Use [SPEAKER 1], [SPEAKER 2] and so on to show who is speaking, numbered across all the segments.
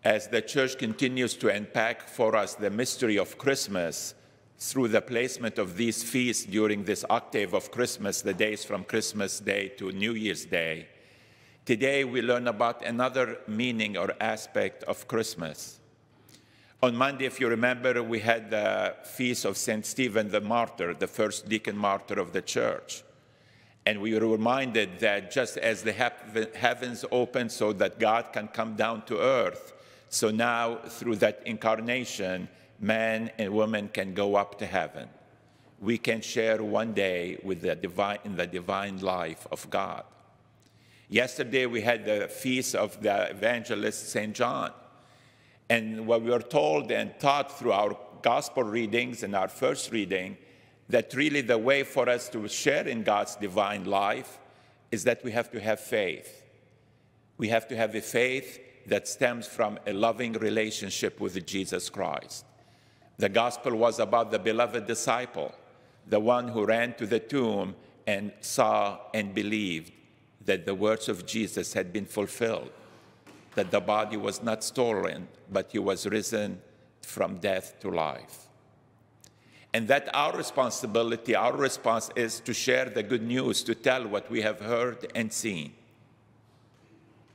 [SPEAKER 1] as the church continues to unpack for us the mystery of Christmas through the placement of these feasts during this octave of Christmas, the days from Christmas Day to New Year's Day, today we learn about another meaning or aspect of Christmas. On Monday, if you remember, we had the feast of St. Stephen the Martyr, the first deacon martyr of the church. And we were reminded that just as the heavens open so that God can come down to earth, so now through that incarnation, man and woman can go up to heaven. We can share one day with the divine life of God. Yesterday, we had the feast of the evangelist St. John. And what we were told and taught through our gospel readings and our first reading, that really the way for us to share in God's divine life is that we have to have faith. We have to have a faith that stems from a loving relationship with Jesus Christ. The gospel was about the beloved disciple, the one who ran to the tomb and saw and believed that the words of Jesus had been fulfilled, that the body was not stolen, but he was risen from death to life. And that our responsibility, our response is to share the good news, to tell what we have heard and seen,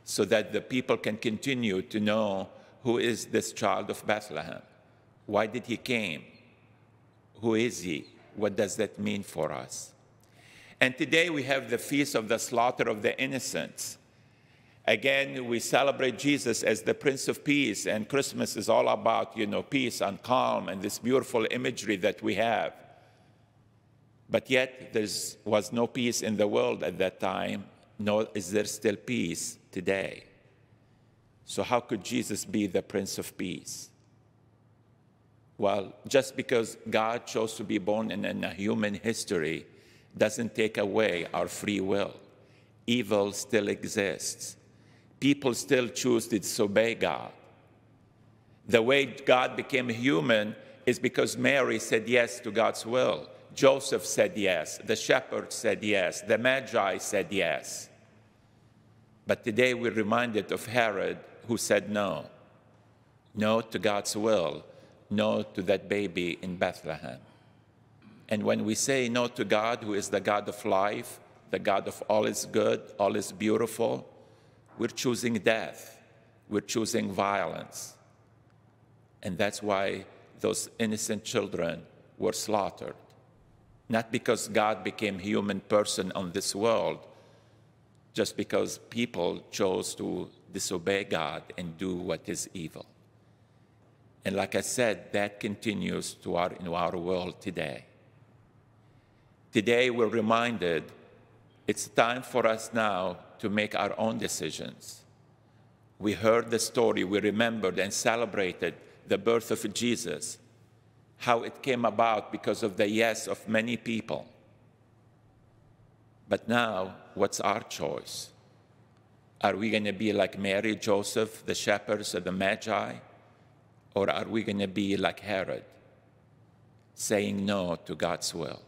[SPEAKER 1] so that the people can continue to know who is this child of Bethlehem. Why did he came? Who is he? What does that mean for us? And today we have the Feast of the Slaughter of the Innocents. Again, we celebrate Jesus as the Prince of Peace, and Christmas is all about, peace and calm and this beautiful imagery that we have. But yet, there was no peace in the world at that time, nor is there still peace today. So how could Jesus be the Prince of Peace? Well, just because God chose to be born in a human history doesn't take away our free will. Evil still exists. People still choose to disobey God. The way God became human is because Mary said yes to God's will. Joseph said yes. The shepherds said yes. The Magi said yes. But today we're reminded of Herod, who said no. No to God's will. No to that baby in Bethlehem. And when we say no to God, who is the God of life, the God of all is good, all is beautiful, we're choosing death. We're choosing violence. And that's why those innocent children were slaughtered. Not because God became a human person on this world, just because people chose to disobey God and do what is evil. And like I said, that continues in our world today. Today, we're reminded it's time for us now to make our own decisions. We heard the story, we remembered and celebrated the birth of Jesus, how it came about because of the yes of many people. But now, what's our choice? Are we going to be like Mary, Joseph, the shepherds, or the Magi? Or are we going to be like Herod, saying no to God's will?